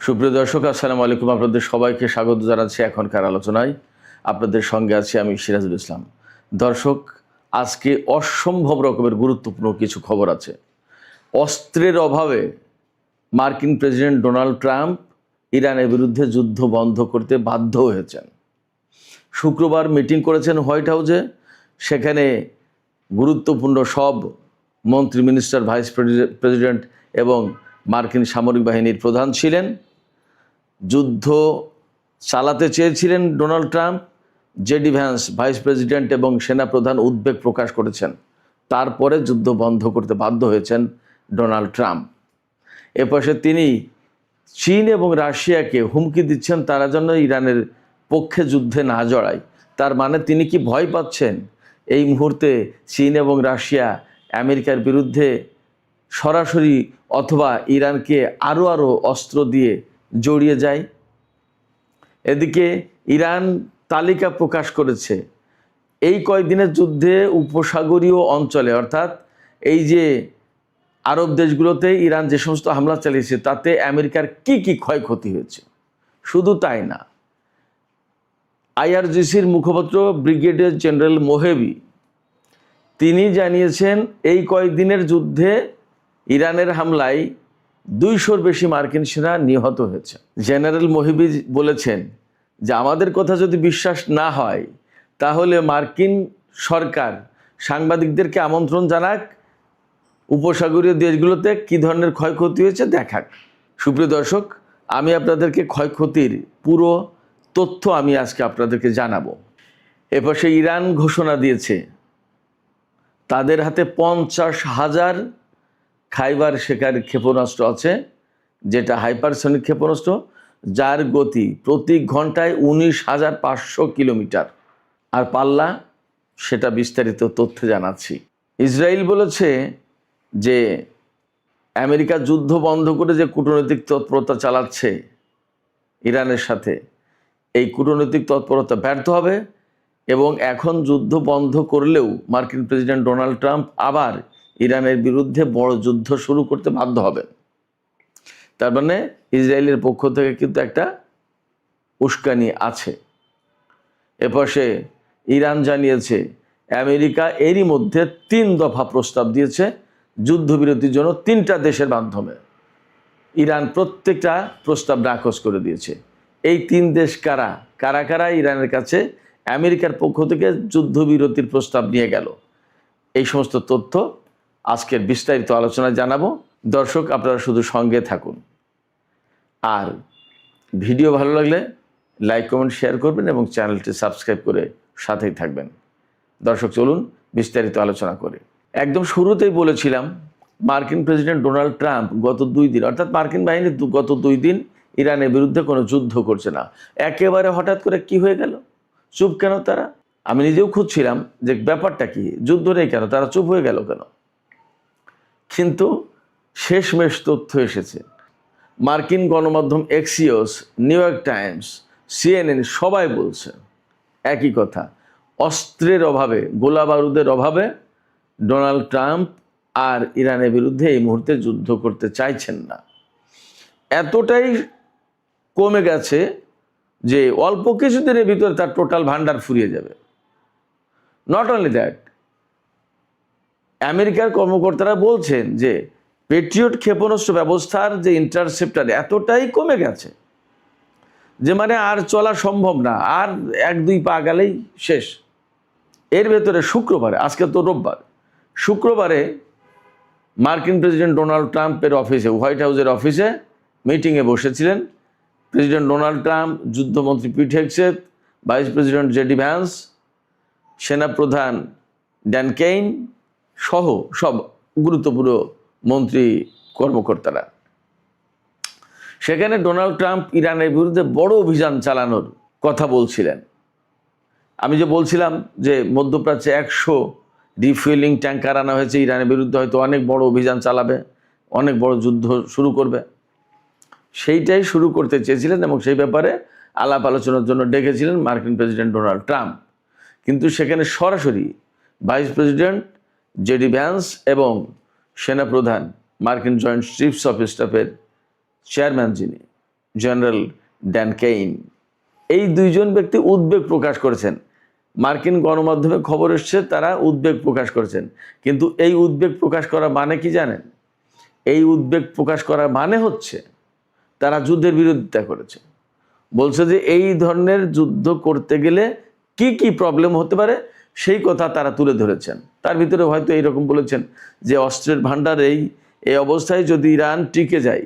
সুপ্রিয় দর্শক, আসসালামু আলাইকুম। আপনাদের সবাইকে স্বাগত জানাচ্ছি এখনকার আলোচনায়। আপনাদের সঙ্গে আছি আমি সিরাজুল ইসলাম। দর্শক, আজকে অসম্ভব রকমের গুরুত্বপূর্ণ কিছু খবর আছে। অস্ত্রের অভাবে মার্কিন প্রেসিডেন্ট ডোনাল্ড ট্রাম্প ইরানের বিরুদ্ধে যুদ্ধ বন্ধ করতে বাধ্য হয়েছেন। শুক্রবার মিটিং করেছেন হোয়াইট হাউসে। সেখানে গুরুত্বপূর্ণ সব মন্ত্রী, মিনিস্টার, ভাইস প্রেসিডেন্ট এবং মার্কিন সামরিক বাহিনীর প্রধান ছিলেন। যুদ্ধ চালাতে চেয়েছিলেন Donald Trump. JD Vance, vice president এবং সেনাপ্রধান উদ্বেগ প্রকাশ করেছেন। তারপরে যুদ্ধ বন্ধ করতে বাধ্য হয়েছেন ডোনাল্ড ট্রাম্প। এপাশে তিনি চীন এবং রাশিয়াকে হুমকি দিচ্ছেন তারা যেন ইরানের পক্ষে যুদ্ধে না জড়ায়। তার মানে তিনি কি ভয় পাচ্ছেন এই মুহূর্তে চীন এবং রাশিয়া আমেরিকার বিরুদ্ধে সরাসরি অথবা ইরানকে আরও অস্ত্র দিয়ে জড়িয়ে যায়? এদিকে ইরান তালিকা প্রকাশ করেছে এই কয়েকদিনের যুদ্ধে উপসাগরীয় অঞ্চলে, অর্থাৎ এই যে আরব দেশগুলোতে ইরান যে সমস্ত হামলা চালিয়েছে তাতে আমেরিকার কি কি ক্ষয়ক্ষতি হয়েছে। শুধু তাই না, আইআরজিসির মুখপাত্র ব্রিগেডিয়ার জেনারেল মোহেবি তিনি জানিয়েছেন এই কয়েকদিনের যুদ্ধে ইরানের হামলায় 200-র বেশি মার্কিন সেনা নিহত হয়েছে। জেনারেল মোহেবি বলেছেন যে আমাদের কথা যদি বিশ্বাস না হয় তাহলে মার্কিন সরকার সাংবাদিকদেরকে আমন্ত্রণ জানাক, উপসাগরীয় দেশগুলোতে কী ধরনের ক্ষয়ক্ষতি হয়েছে দেখাক। সুপ্রিয় দর্শক, আমি আপনাদেরকে ক্ষয়ক্ষতির পুরো তথ্য আমি আজকে আপনাদেরকে জানাবো। এপাশে ইরান ঘোষণা দিয়েছে তাদের হাতে 50,000 খাইবার শেখার ক্ষেপণাস্ত্র আছে, যেটা হাইপারসনিক ক্ষেপণাস্ত্র, যার গতি প্রতি ঘন্টায় 19,500 কিলোমিটার। আর পাল্লা, সেটা বিস্তারিত তথ্য জানাচ্ছি। ইসরায়েল বলেছে যে আমেরিকা যুদ্ধ বন্ধ করে যে কূটনৈতিক তৎপরতা চালাচ্ছে ইরানের সাথে, এই কূটনৈতিক তৎপরতা ব্যর্থ হবে এবং এখন যুদ্ধ বন্ধ করলেও মার্কিন প্রেসিডেন্ট ডোনাল্ড ট্রাম্প আবার ইরানের বিরুদ্ধে বড় যুদ্ধ শুরু করতে বাধ্য হবেন। তার মানে ইসরায়েলের পক্ষ থেকে কিন্তু একটা উস্কানি আছে। এপাশে ইরান জানিয়েছে আমেরিকা এরই মধ্যে 3 দফা প্রস্তাব দিয়েছে যুদ্ধবিরতির জন্য 3টা দেশের মাধ্যমে। ইরান প্রত্যেকটা প্রস্তাব নাকচ করে দিয়েছে। এই 3 দেশ কারা কারা কারা ইরানের কাছে আমেরিকার পক্ষ থেকে যুদ্ধবিরতির প্রস্তাব নিয়ে গেল, এই সমস্ত তথ্য আজকের বিস্তারিত আলোচনায় জানাবো। দর্শক, আপনারা শুধু সঙ্গে থাকুন। আর ভিডিও ভালো লাগলে লাইক, কমেন্ট, শেয়ার করবেন এবং চ্যানেলটি সাবস্ক্রাইব করে সাথেই থাকবেন। দর্শক, চলুন বিস্তারিত আলোচনা করি। একদম শুরুতেই বলেছিলাম মার্কিন প্রেসিডেন্ট ডোনাল্ড ট্রাম্প গত 2 দিন, অর্থাৎ মার্কিন বাহিনী গত 2 দিন ইরানের বিরুদ্ধে কোনো যুদ্ধ করছে না। একেবারে হঠাৎ করে কি হয়ে গেল? চুপ কেন তারা? আমি নিজেও খুঁজছিলাম যে ব্যাপারটা কি, যুদ্ধ নেই কেন, তারা চুপ হয়ে গেল কেন? কিন্তু শেষমেশ তথ্য এসেছে। মার্কিন গণমাধ্যম Axios, new York Times, CNN সবাই বলছে একই কথা, অস্ত্রের অভাবে, গোলা বারুদের অভাবে ডোনাল্ড ট্রাম্প আর ইরানের বিরুদ্ধে এই মুহূর্তে যুদ্ধ করতে চাইছেন না। এতটাই কমে গেছে যে অল্প কিছুদিনের ভিতরে তার টোটাল ভান্ডার ফুরিয়ে যাবে। নট অনলি দ্যাট, আমেরিকার কর্মকর্তারা বলছেন যে পেট্রিয়ট ক্ষেপণাস্ত্র ব্যবস্থার যে ইন্টারসেপ্টার এতটাই কমে গেছে যে মানে আর চলা সম্ভব না, আর 1-2 পা গেলেই শেষ। এর ভেতরে শুক্রবারে, আজকে তো রোববার, শুক্রবারে মার্কিন প্রেসিডেন্ট ডোনাল্ড ট্রাম্পের অফিসে, হোয়াইট হাউসের অফিসে মিটিংয়ে বসেছিলেন প্রেসিডেন্ট ডোনাল্ড ট্রাম্প, যুদ্ধমন্ত্রী Pete Hegseth, vice president JD Vance, সেনাপ্রধান ড্যান কেইন সহ সব গুরুত্বপূর্ণ মন্ত্রী কর্মকর্তারা। সেখানে ডোনাল্ড ট্রাম্প ইরানের বিরুদ্ধে বড় অভিযান চালানোর কথা বলছিলেন। আমি যে বলছিলাম যে মধ্যপ্রাচ্যে 100 রিফুয়েলিং ট্যাঙ্কার আনা হয়েছে, ইরানের বিরুদ্ধে হয়তো অনেক বড় অভিযান চালাবে, অনেক বড় যুদ্ধ শুরু করবে, সেইটাই শুরু করতে চেয়েছিলেন এবং সেই ব্যাপারে আলাপ আলোচনার জন্য ডেকেছিলেন মার্কিন প্রেসিডেন্ট ডোনাল্ড ট্রাম্প। কিন্তু সেখানে সরাসরি ভাইস প্রেসিডেন্ট জেডি ভ্যান্স এবং সেনাপ্রধান, মার্কিন জয়েন্ট চিফস অফ স্টাফের চেয়ারম্যান যিনি জেনারেল ড্যান কেইন, এই দুইজন ব্যক্তি উদ্বেগ প্রকাশ করেছেন। মার্কিন গণমাধ্যমে খবর এসছে তারা উদ্বেগ প্রকাশ করেছেন, কিন্তু এই উদ্বেগ প্রকাশ করা মানে কি জানেন? এই উদ্বেগ প্রকাশ করা মানে হচ্ছে তারা যুদ্ধের বিরোধিতা করেছে, বলছে যে এই ধরনের যুদ্ধ করতে গেলে কি কি প্রবলেম হতে পারে সেই কথা তারা তুলে ধরেছেন। তার ভিতরে হয়তো এইরকম বলেছেন যে অস্ত্রের ভাণ্ডার এই অবস্থায় যদি ইরান টিকে যায়,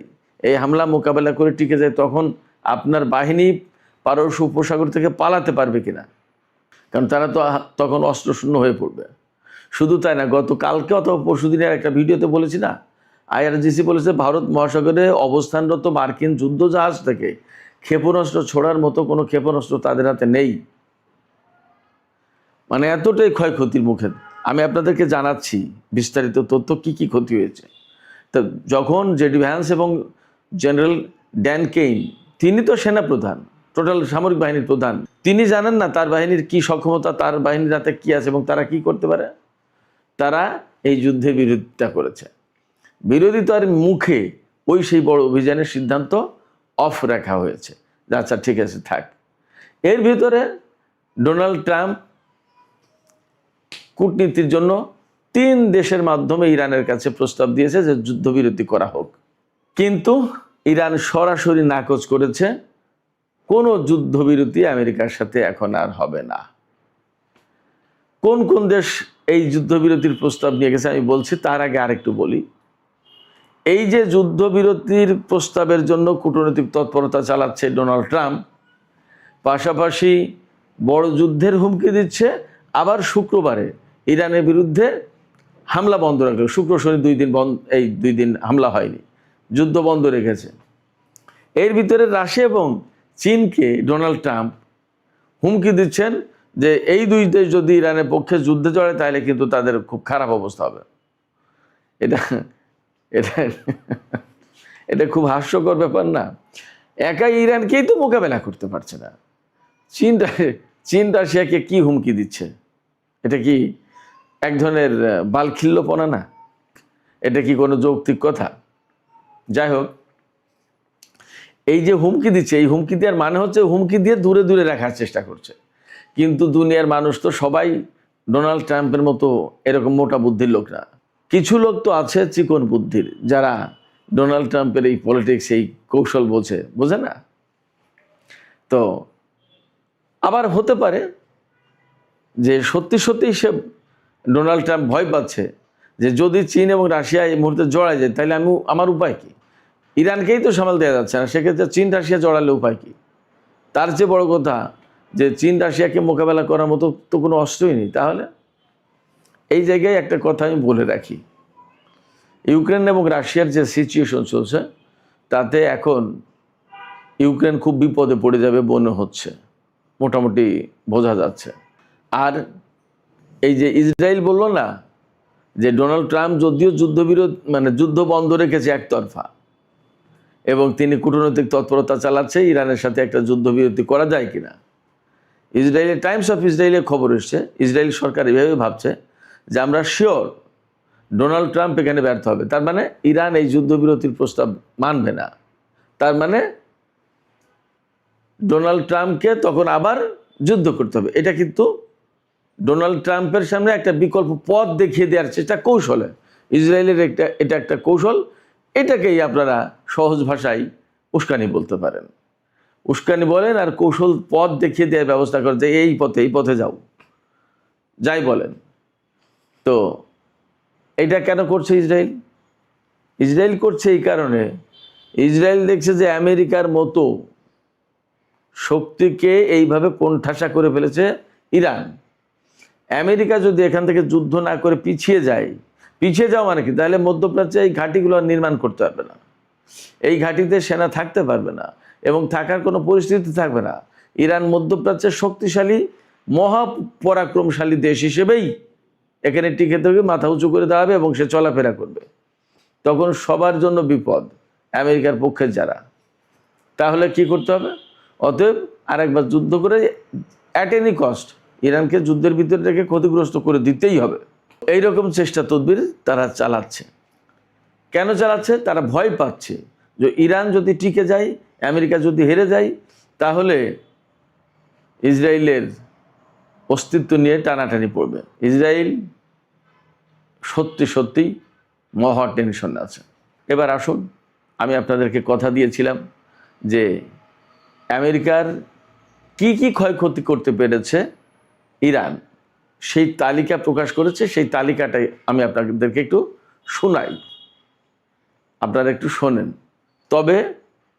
এই হামলা মোকাবেলা করে টিকে যায়, তখন আপনার বাহিনী পারস্য উপসাগর থেকে পালাতে পারবে কিনা, কারণ তারা তো তখন অস্ত্রশূন্য হয়ে পড়বে। শুধু তাই না, গতকালকে অথবা পরশু দিনের একটা ভিডিওতে বলেছি না, IRGC বলেছে ভারত মহাসাগরে অবস্থানরত মার্কিন যুদ্ধজাহাজ থেকে ক্ষেপণাস্ত্র ছোড়ার মতো কোনো ক্ষেপণাস্ত্র তাদের হাতে নেই। মানে এতটাই ক্ষয়ক্ষতির মুখে। আমি আপনাদেরকে জানাচ্ছি বিস্তারিত তথ্য কি কি ক্ষতি হয়েছে। তো যখন জেডি ভ্যান্স এবং জেনারেল ড্যান কেইন, তিনি তো সেনাপ্রধান, টোটাল সামরিক বাহিনীর প্রধান, তিনি জানেন না তার বাহিনীর কি সক্ষমতা, তার বাহিনীর হাতে কি আছে এবং তারা কি করতে পারে। তারা এই যুদ্ধে বিরোধিতা করেছে। বিরোধিতার মুখে সেই বড় অভিযানের সিদ্ধান্ত অফ রাখা হয়েছে, আচ্ছা ঠিক আছে থাক। এর ভিতরে ডোনাল্ড ট্রাম্প কূটনীতির জন্য 3 দেশের মাধ্যমে ইরানের কাছে প্রস্তাব দিয়েছে যে যুদ্ধবিরতি করা হোক, কিন্তু ইরান সরাসরি নাকচ করেছে, কোনো যুদ্ধবিরতি আমেরিকার সাথে এখন আর হবে না। কোন কোন দেশ এই যুদ্ধবিরতির প্রস্তাব নিয়ে গেছে আমি বলছি, তার আগে আরেকটু বলি। এই যে যুদ্ধবিরতির প্রস্তাবের জন্য কূটনৈতিক তৎপরতা চালাচ্ছে ডোনাল্ড ট্রাম্প, পাশাপাশি বড় যুদ্ধের হুমকি দিচ্ছে, আবার শুক্রবারে ইরানের বিরুদ্ধে হামলা বন্ধ রাখলো। শুক্র শনি 2 দিন বন্ধ, এই 2 দিন হামলা হয়নি, যুদ্ধ বন্ধ রেখেছে। এর ভিতরে রাশিয়া এবং চীনকে ডোনাল্ড ট্রাম্প হুমকি দিচ্ছেন যে এই 2 দেশ যদি ইরানের পক্ষে যুদ্ধে জড়ায় তাহলে কিন্তু তাদের খুব খারাপ অবস্থা হবে। এটা এটা এটা খুব হাস্যকর ব্যাপার না? একাই ইরানকেই তো মোকাবেলা করতে পারছে না, চীন রাশিয়াকে কি হুমকি দিচ্ছে? এটা কি এক ধরনের বালখিল্যপনা না? এটা কি কোনো যৌক্তিক কথা? যাই হোক, এই যে হুমকি দিচ্ছে, এই হুমকি দেওয়ার মানে হচ্ছে হুমকি দিয়ে দূরে দূরে রাখার চেষ্টা করছে। কিন্তু দুনিয়ার মানুষ তো সবাই ডোনাল্ড ট্রাম্পের মতো এরকম মোটা বুদ্ধির লোক না। কিছু লোক তো আছে চিকন বুদ্ধির, যারা ডোনাল্ড ট্রাম্পের এই পলিটিক্স, এই কৌশল বোঝে না। তো আবার হতে পারে যে সত্যি সত্যি সে ডোনাল্ড ট্রাম্প ভয় পাচ্ছে যে যদি চীন এবং রাশিয়া এই মুহূর্তে জড়ায় যায় তাহলে আমার উপায় কি? ইরানকেই তো সামাল দেওয়া যাচ্ছে না, সেক্ষেত্রে চীন রাশিয়া জড়ালে উপায় কি? তার চেয়ে বড় কথা যে চীন রাশিয়াকে মোকাবেলা করার মতো তো কোনো অস্ত্রই নেই। তাহলে এই জায়গায় একটা কথা আমি বলে রাখি, ইউক্রেন এবং রাশিয়ার যে সিচুয়েশন চলছে তাতে এখন ইউক্রেন খুব বিপদে পড়ে যাবে মনে হচ্ছে, মোটামুটি বোঝা যাচ্ছে। আর এই যে ইসরায়েল বললো না যে ডোনাল্ড ট্রাম্প যদিও যুদ্ধ বন্ধ রেখেছে একতরফা, এবং তিনি কূটনৈতিক তৎপরতা চালাচ্ছে ইরানের সাথে একটা যুদ্ধবিরতি করা যায় কিনা। ইসরায়েলের টাইমস অফ ইসরায়েলে খবর এসছে, ইসরায়েল সরকার এভাবে ভাবছে যে আমরা শিওর ডোনাল্ড ট্রাম্প এখানে ব্যর্থ হবে, তার মানে ইরান এই যুদ্ধবিরতির প্রস্তাব মানবে না, তার মানে ডোনাল্ড ট্রাম্পকে তখন আবার যুদ্ধ করতে হবে। এটা কিন্তু ডোনাল্ড ট্রাম্পের সামনে একটা বিকল্প পথ দেখিয়ে দেওয়ার চেষ্টা, কৌশলে ইসরায়েলের এটা একটা কৌশল। এটাকেই আপনারা সহজ ভাষায় উস্কানি বলতে পারেন, উস্কানি বলেন, আর কৌশল পথ দেখিয়ে দেওয়ার ব্যবস্থা করে যে এই পথে যাও, যাই বলেন। তো এটা কেন করছে ইসরায়েল করছে এই কারণে, ইসরায়েল দেখছে যে আমেরিকার মতো শক্তিকে এইভাবে কোণঠাসা করে ফেলেছে ইরান। আমেরিকা যদি এখান থেকে যুদ্ধ না করে পিছিয়ে যাও মানে কি, তাহলে মধ্যপ্রাচ্যে এই ঘাঁটিগুলো নির্মাণ করতে পারবে না, এই ঘাঁটিতে সেনা থাকতে পারবে না এবং থাকার কোনো পরিস্থিতি থাকবে না। ইরান মধ্যপ্রাচ্যের শক্তিশালী মহাপরাক্রমশালী দেশ হিসেবেই এখানে টিকে থেকে মাথা উঁচু করে দাঁড়াবে এবং সে চলাফেরা করবে। তখন সবার জন্য বিপদ, আমেরিকার পক্ষে যারা। তাহলে কি করতে হবে? অতএব আরেকবার যুদ্ধ করে অ্যাট এনি কস্ট ইরানকে যুদ্ধের ভিতরে রেখে ক্ষতিগ্রস্ত করে দিতেই হবে। এইরকম চেষ্টা তদবির তারা চালাচ্ছে। কেন চালাচ্ছে? তারা ভয় পাচ্ছে যে ইরান যদি টিকে যায়, আমেরিকা যদি হেরে যায়, তাহলে ইসরায়েলের অস্তিত্ব নিয়ে টানাটানি পড়বে। ইসরায়েল সত্যি সত্যি মহা টেনশনে আছে। এবার আসুন, আমি আপনাদেরকে কথা দিয়েছিলাম যে আমেরিকার কি কি ক্ষয়ক্ষতি করতে পেরেছে ইরান, সেই তালিকা প্রকাশ করেছে। সেই তালিকাটাই আমি আপনাদেরকে একটু শোনাই, আপনারা একটু শোনেন। তবে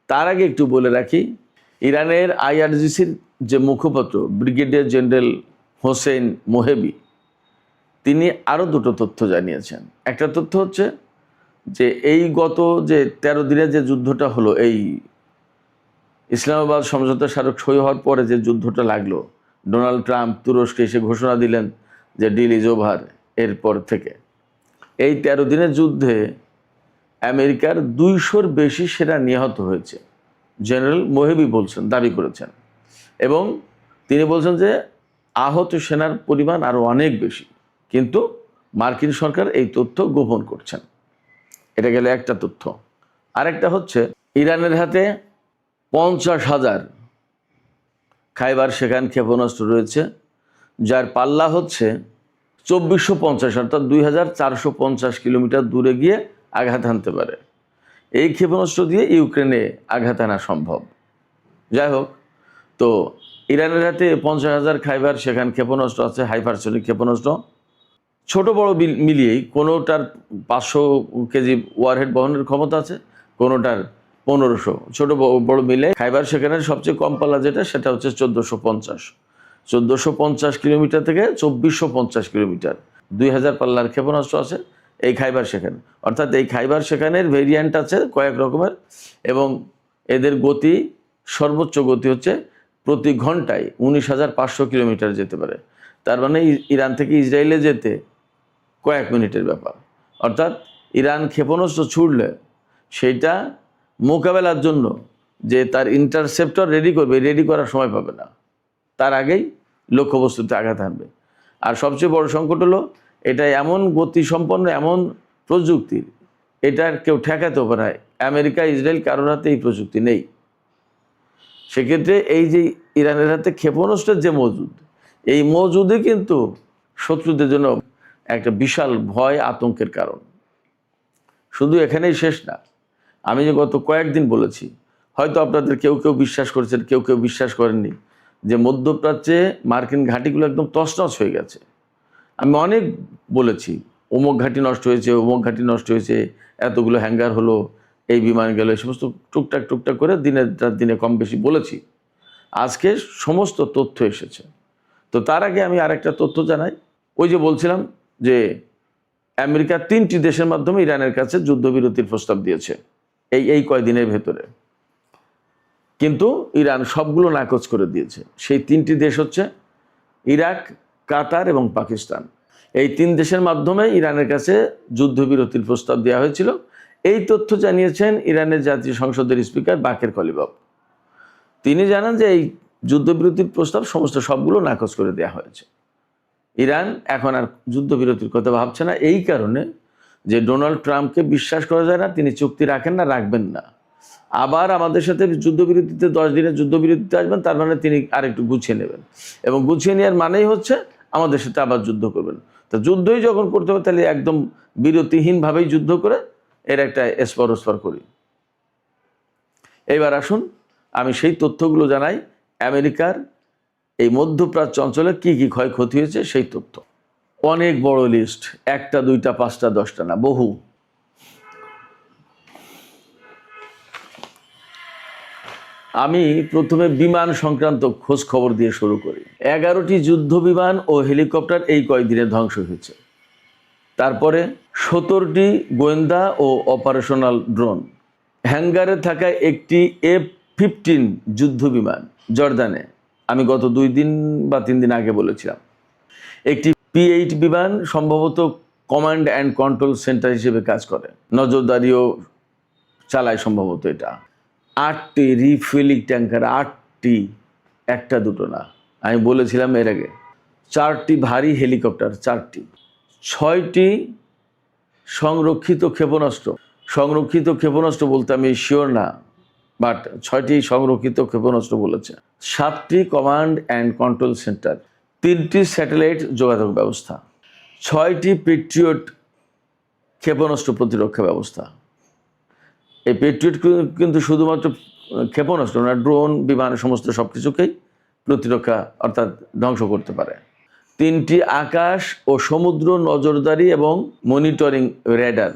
তার আগে একটু বলে রাখি, ইরানের আইআরজিসির যে মুখপাত্র ব্রিগেডিয়ার জেনারেল হোসেন মোহেবি, তিনি আরও দুটো তথ্য জানিয়েছেন। একটা তথ্য হচ্ছে যে এই গত যে 13 দিনের যে যুদ্ধটা হলো, এই ইসলামাবাদ সমঝোতা স্মারক সই হওয়ার পরে যে যুদ্ধটা লাগলো, ডোনাল্ড ট্রাম্প তুরস্কে এসে ঘোষণা দিলেন যে ডিল ইজ ওভার, এরপর থেকে এই 13 দিনের যুদ্ধে আমেরিকার 200-র বেশি সেনা নিহত হয়েছে, জেনারেল মোহেবি বলছেন, দাবি করেছেন। এবং তিনি বলছেন যে আহত সেনার পরিমাণ আরও অনেক বেশি, কিন্তু মার্কিন সরকার এই তথ্য গোপন করছেন। এটা গেলে একটা তথ্য। আরেকটা হচ্ছে ইরানের হাতে 50,000 খাইবার শেখান ক্ষেপণাস্ত্র রয়েছে, যার পাল্লা হচ্ছে 2450, অর্থাৎ 2450 কিলোমিটার দূরে গিয়ে আঘাত হানতে পারে। এই ক্ষেপণাস্ত্র দিয়ে ইউক্রেনে আঘাত আনা সম্ভব। যাই হোক, তো ইরানের হাতে 50,000 খাইবার শেখান ক্ষেপণাস্ত্র আছে, হাইপারসনিক ক্ষেপণাস্ত্র। ছোট বড় মিলিয়েই কোনোটার 500 কেজি ওয়ারহেড বহনের ক্ষমতা আছে, কোনোটার 1500। ছোট বড় মিলে খাইবার শেখানের সবচেয়ে কম পাল্লা যেটা, সেটা হচ্ছে 1450 কিলোমিটার থেকে 2450 কিলোমিটার। 2000 পাল্লার ক্ষেপণাস্ত্র আছে এই খাইবার শেখান। অর্থাৎ এই খাইবার শেখানের ভেরিয়েন্ট আছে কয়েক রকমের, এবং এদের গতি, সর্বোচ্চ গতি হচ্ছে প্রতি ঘন্টায় 19,500 কিলোমিটার যেতে পারে। তার মানে ইরান থেকে ইসরায়েলে যেতে কয়েক মিনিটের ব্যাপার। অর্থাৎ ইরান ক্ষেপণাস্ত্র ছুড়লে সেইটা মোকাবেলার জন্য যে তার ইন্টারসেপ্টর রেডি করবে, রেডি করার সময় পাবে না, তার আগেই লক্ষ্যবস্তুতে আঘাত হানবে। আর সবচেয়ে বড় সংকট হলো এটা এমন গতিসম্পন্ন, এমন প্রযুক্তির, এটা কেউ ঠেকাতেও পারে। আমেরিকা, ইসরায়েল কারোর হাতে এই প্রযুক্তি নেই। সেক্ষেত্রে এই যে ইরানের হাতে ক্ষেপণাস্ত্রের যে মজুদ, এই মজুদই কিন্তু শত্রুদের জন্য একটা বিশাল ভয়, আতঙ্কের কারণ। শুধু এখানেই শেষ না। আমি যে গত কয়েকদিন বলেছি, হয়তো আপনাদের কেউ কেউ বিশ্বাস করেছেন, কেউ কেউ বিশ্বাস করেননি, যে মধ্যপ্রাচ্যে মার্কিন ঘাঁটিগুলো একদম তছনছ হয়ে গেছে। আমি অনেক বলেছি, অমুক ঘাঁটি নষ্ট হয়েছে, অমুক ঘাঁটি নষ্ট হয়েছে, এতগুলো হ্যাঙ্গার হলো, এই বিমান গেল, এই সমস্ত টুকটাক করে দিনে কম বেশি বলেছি। আজকে সমস্ত তথ্য এসেছে। তো তার আগে আমি আরেকটা তথ্য জানাই। ওই যে বলছিলাম যে আমেরিকা 3টি দেশের মাধ্যমে ইরানের কাছে যুদ্ধবিরতির প্রস্তাব দিয়েছে এই কয়দিনের ভেতরে, কিন্তু ইরান সবগুলো নাকচ করে দিয়েছে। সেই 3টি দেশ হচ্ছে ইরাক, কাতার এবং পাকিস্তান। এই 3 দেশের মাধ্যমে ইরানের কাছে যুদ্ধবিরতির প্রস্তাব দেওয়া হয়েছিল। এই তথ্য জানিয়েছেন ইরানের জাতীয় সংসদের স্পিকার বাকের কলিবাফ। তিনি জানান যে এই যুদ্ধবিরতির প্রস্তাব সবগুলো নাকচ করে দেওয়া হয়েছে। ইরান এখন আর যুদ্ধবিরতির কথা ভাবছে না, এই কারণে যে ডোনাল্ড ট্রাম্পকে বিশ্বাস করা যায় না, তিনি চুক্তি রাখেন না, রাখবেন না। আবার আমাদের সাথে যুদ্ধবিরতিতে 10 দিনের যুদ্ধবিরতিতে আসবেন, তার মানে তিনি আরেকটু গুছিয়ে নেবেন, এবং গুছিয়ে নেওয়ার মানেই হচ্ছে আমাদের সাথে আবার যুদ্ধ করবেন। তো যুদ্ধই যখন করতে হবে, তাহলে একদম বিরতিহীনভাবেই যুদ্ধ করে এর একটা এসপার করি। এইবার আসুন, আমি সেই তথ্যগুলো জানাই আমেরিকার এই মধ্যপ্রাচ্য অঞ্চলে কি কি ক্ষয়ক্ষতি হয়েছে সেই তথ্য। অনেক বড় লিস্ট, 1টা 2টা 5টা 10টা না, বহু। আমি প্রথমে বিমান সংক্রান্ত খোঁজ খবর দিয়ে শুরু করি। 11টি যুদ্ধ বিমান ও হেলিকপ্টার এই কয়েকদিনে ধ্বংস হয়েছে। তারপরে 17টি গোয়েন্দা ও অপারেশনাল ড্রোন। হ্যাঙ্গারে থাকা একটি F-15 যুদ্ধ বিমান জর্দানে, আমি গত 2 দিন বা 3 দিন আগে বলেছিলাম। একটি P-8 বিমান সম্ভবত কমান্ড অ্যান্ড কন্ট্রোল সেন্টার হিসেবে কাজ করে, নজরদারিও চালায় সম্ভবত এটা। 8টি রিফুয়েলিং ট্যাঙ্কার, 8টি, 1টা 2টো না, আমি বলেছিলাম এর আগে। 4টি ভারী হেলিকপ্টার, 4টি, 6টি সংরক্ষিত ক্ষেপণাস্ত্র, সংরক্ষিত ক্ষেপণাস্ত্র বলতে আমি শিওর না, বাট 6টি সংরক্ষিত ক্ষেপণাস্ত্র বলেছে। 7টি কমান্ড অ্যান্ড কন্ট্রোল সেন্টার, 3টি স্যাটেলাইট যোগাযোগ ব্যবস্থা, 6টি পেট্রিয়ট ক্ষেপণাস্ত্র প্রতিরক্ষা ব্যবস্থা। এই পেট্রিয়ট কিন্তু শুধুমাত্র ক্ষেপণাস্ত্র না, ড্রোন, বিমান, সমস্ত সব কিছুকেই প্রতিরক্ষা অর্থাৎ ধ্বংস করতে পারে। 3টি আকাশ ও সমুদ্র নজরদারি এবং মনিটরিং রেডার,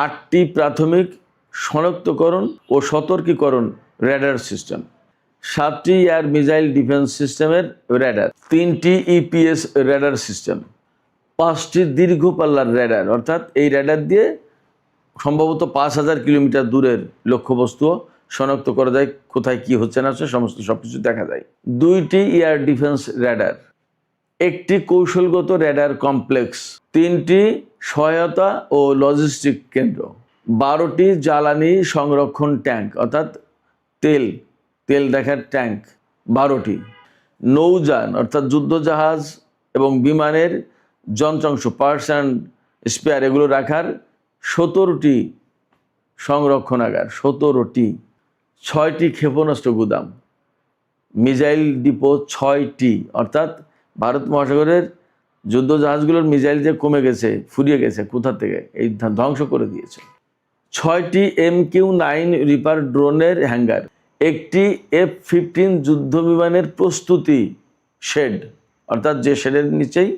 8টি প্রাথমিক শনাক্তকরণ ও সতর্কীকরণ রেডার সিস্টেম, 7টি এয়ার মিসাইল ডিফেন্স সিস্টেমের রেডার, 3টি ইপিএস রেডার সিস্টেম, 5টি দীর্ঘ পাল্লার রেডার, অর্থাৎ এই রেডার দিয়ে সম্ভবত 5000 কিলোমিটার দূরের লক্ষ্যবস্তুও শনাক্ত করা যায়, কোথায় কি হচ্ছে না হচ্ছে সমস্ত সবকিছু দেখা যায়। 2টি এয়ার ডিফেন্স রেডার, 1টি কৌশলগত রেডার কমপ্লেক্স, 3টি সহায়তা ও লজিস্টিক কেন্দ্র, 12টি জ্বালানি সংরক্ষণ ট্যাঙ্ক অর্থাৎ তেল দেখার ট্যাঙ্ক 12টি, নৌযান অর্থাৎ যুদ্ধজাহাজ এবং বিমানের যন্ত্রাংশ, পার্টস অ্যান্ড স্পেয়ার এগুলো রাখার 17টি সংরক্ষণাগার, 17টি, 6টি ক্ষেপণাস্ত্র গুদাম, মিসাইল ডিপো 6টি, অর্থাৎ ভারত মহাসাগরের যুদ্ধজাহাজগুলোর মিসাইল যে কমে গেছে, ফুরিয়ে গেছে, কোথা থেকে এই ধ্বংস করে দিয়েছে। 6টি MQ-9 রিপার ড্রোনের হ্যাঙ্গার, 1টি F-15 যুদ্ধ বিমানের প্রস্তুতি শেড, অর্থাৎ যে শেডের নিচেই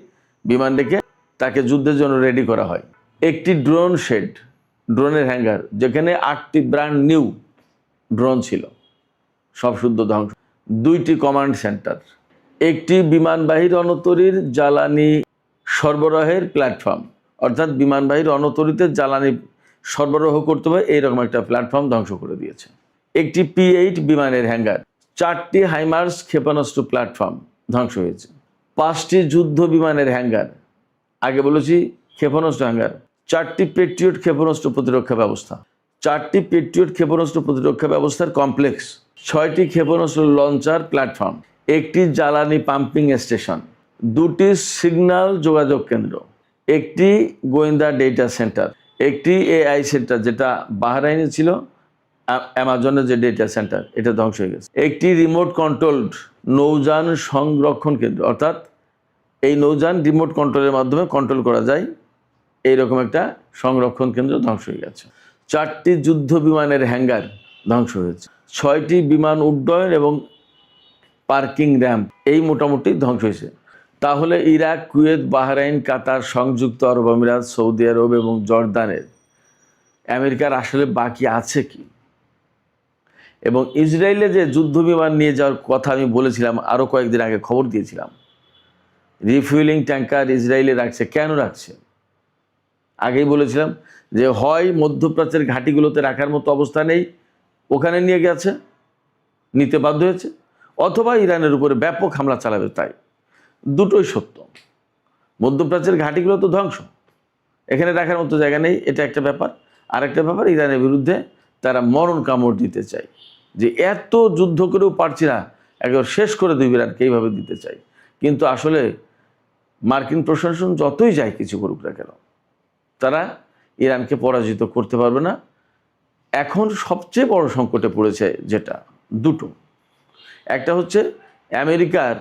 বিমান রেখে তাকে যুদ্ধের জন্য রেডি করা হয়, 1টি ড্রোন শেড, ড্রোনের হ্যাঙ্গার, যেখানে 8টি ব্র্যান্ড নিউ ড্রোন ছিল, সব শুদ্ধ ধ্বংস, 2টি কমান্ড সেন্টার, 1টি বিমানবাহী রণতরীর জ্বালানি সরবরাহের প্ল্যাটফর্ম, অর্থাৎ বিমানবাহী রণতরীতে জ্বালানি সরবরাহ করতে হবে এইরকম একটা প্ল্যাটফর্ম ধ্বংস করে দিয়েছে, 1টি P-8 বিমানের হ্যাঙ্গার, 4টি হাইমার্স ক্ষেপণাস্ত্র প্ল্যাটফর্ম ধ্বংস হয়েছে, 5টি যুদ্ধ বিমানের হ্যাঙ্গার, আগে বলেছি ক্ষেপণাস্ত্র হ্যাঙ্গার, 4টি পেট্রিয়ট ক্ষেপণাস্ত্র প্রতিরক্ষা ব্যবস্থা, 4টি পেট্রিয়ট ক্ষেপণাস্ত্র প্রতিরক্ষা ব্যবস্থার কমপ্লেক্স, 6টি ক্ষেপণাস্ত্র লঞ্চার প্ল্যাটফর্ম, 1টি জ্বালানি পাম্পিং স্টেশন, 2টি সিগন্যাল যোগাযোগ কেন্দ্র, 1টি গোয়েন্দা ডেটা সেন্টার, 1টি AI সেন্টার যেটা বাহরাইনে ছিল, অ্যামাজনের যে ডেটা সেন্টার এটা ধ্বংস হয়ে গেছে, 1টি রিমোট কন্ট্রোলড নৌযান সংরক্ষণ কেন্দ্র, অর্থাৎ এই নৌযান রিমোট কন্ট্রোলের মাধ্যমে কন্ট্রোল করা যায়, এইরকম একটা সংরক্ষণ কেন্দ্র ধ্বংস হয়ে গেছে, 4টি যুদ্ধ বিমানের হ্যাঙ্গার ধ্বংস হয়েছে, 6টি বিমান উড্ডয়ন এবং পার্কিং র্যাম্প এই মোটামুটি ধ্বংস হয়েছে। তাহলে ইরাক, কুয়েত, বাহরাইন, কাতার, সংযুক্ত আরব আমিরাত, সৌদি আরব এবং জর্দানের আমেরিকার আসলে বাকি আছে কি? এবং ইসরায়েলে যে যুদ্ধ বিমান নিয়ে যাওয়ার কথা আমি বলেছিলাম, আরও কয়েকদিন আগে খবর দিয়েছিলাম, রিফুয়েলিং ট্যাঙ্কার ইসরায়েলে রাখছে, কেন রাখছে? আগেই বলেছিলাম যে হয় মধ্যপ্রাচ্যের ঘাঁটিগুলোতে রাখার মতো অবস্থা নেই, ওখানে নিয়ে গেছে, নিতে বাধ্য হয়েছে, অথবা ইরানের উপরে ব্যাপক হামলা চালাবে, তাই দুটোই সত্য। মধ্যপ্রাচ্যের ঘাঁটিগুলো তো ধ্বংস, এখানে রাখার মতো জায়গা নেই, এটা একটা ব্যাপার। আর একটা ব্যাপার, ইরানের বিরুদ্ধে তারা মরণ কামড় দিতে চায়, যে এত যুদ্ধ করেও পারছি না, একবার শেষ করে দেবে ইরানকে, এইভাবে দিতে চাই। কিন্তু আসলে মার্কিন প্রশাসন যতই যায় কিছু করুক না কেন, তারা ইরানকে পরাজিত করতে পারবে না। এখন সবচেয়ে বড় সংকটে পড়েছে যেটা, দুটো, একটা হচ্ছে আমেরিকার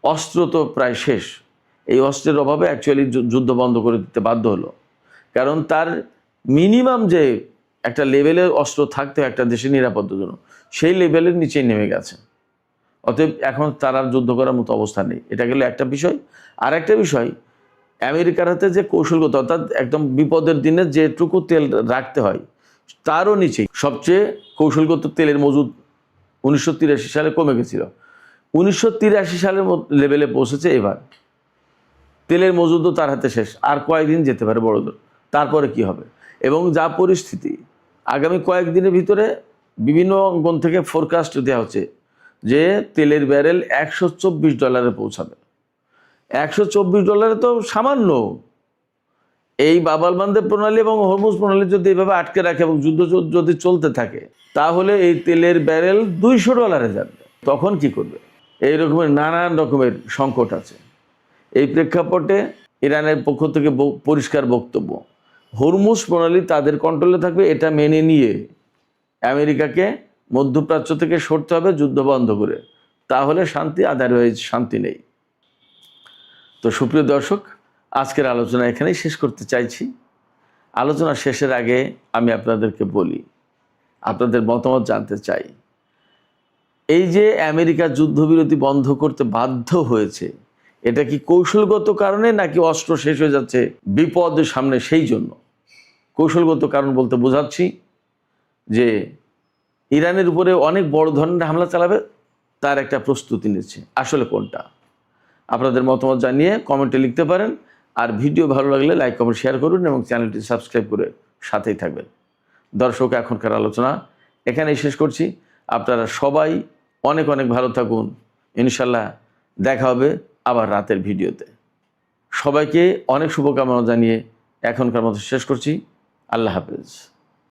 অস্ত্র তো প্রায় শেষ, এই অস্ত্রের অভাবে অ্যাকচুয়ালি যুদ্ধ বন্ধ করে দিতে বাধ্য হলো, কারণ তার মিনিমাম যে একটা লেভেলের অস্ত্র থাকতে একটা দেশের নিরাপত্তার জন্য, সেই লেভেলের নিচেই নেমে গেছে। অতএব এখন তার আর যুদ্ধ করার মতো অবস্থা নেই, এটা গেলে একটা বিষয়। আর একটা বিষয়, আমেরিকার হাতে যে কৌশলগত, অর্থাৎ একদম বিপদের দিনে যেটুকু তেল রাখতে হয় তারও নিচেই সবচেয়ে কৌশলগত তেলের মজুদ 1983 সালে কমে গেছিল, 1983 সালের লেভেলে পৌঁছেছে এবার। তেলের মজুদও তার হাতে শেষ, আর কয়েকদিন যেতে পারে বড়দের, তারপরে কি হবে? এবং যা পরিস্থিতি, আগামী কয়েকদিনের ভিতরে বিভিন্ন অঙ্গন থেকে ফোরকাস্ট দেওয়া হচ্ছে যে তেলের ব্যারেল $124 পৌঁছাবে। $124 তো সামান্য। এই বাব আল মানদেব প্রণালী এবং হরমুজ প্রণালী যদি এইভাবে আটকে রাখে এবং যুদ্ধ যদি চলতে থাকে, তাহলে এই তেলের ব্যারেল $200 যাবে। তখন কি করবে? এই রকমের নানান রকমের সংকট আছে। এই প্রেক্ষাপটে ইরানের পক্ষ থেকে পরিষ্কার বক্তব্য হরমুজ প্রণালী তাদের কন্ট্রোলে থাকবে, এটা মেনে নিয়ে আমেরিকাকে মধ্যপ্রাচ্য থেকে সরতে হবে যুদ্ধ বন্ধ করে, তাহলে শান্তি, আদারওয়াইজ শান্তি নেই। তো সুপ্রিয় দর্শক, আজকের আলোচনা এখানেই শেষ করতে চাইছি। আলোচনা শেষের আগে আমি আপনাদেরকে বলি, আপনাদের মতামত জানতে চাই। এই যে আমেরিকা যুদ্ধবিরতি বন্ধ করতে বাধ্য হয়েছে, এটা কি কৌশলগত কারণে নাকি অস্ত্র শেষ হয়ে যাচ্ছে বিপদ সামনে সেই জন্য? কৌশলগত কারণ বলতে বোঝাচ্ছি যে ইরানের উপরে অনেক বড় ধরনের হামলা চালাবে, তার একটা প্রস্তুতি নিচ্ছে। আসলে কোনটা? আপনাদের মতামত জানিয়ে কমেন্টে লিখতে পারেন। আর ভিডিও ভালো লাগলে লাইক, কমেন্ট, শেয়ার করুন এবং চ্যানেলটি সাবস্ক্রাইব করে সাথেই থাকবেন। দর্শক, এখনকার আলোচনা এখানেই শেষ করছি। আপনারা সবাই অনেক অনেক ভালো থাকুন। ইনশাল্লাহ দেখা হবে আবার রাতের ভিডিওতে। সবাইকে অনেক শুভকামনা জানিয়ে এখনকার মতো শেষ করছি। আল্লাহ হাফেজ।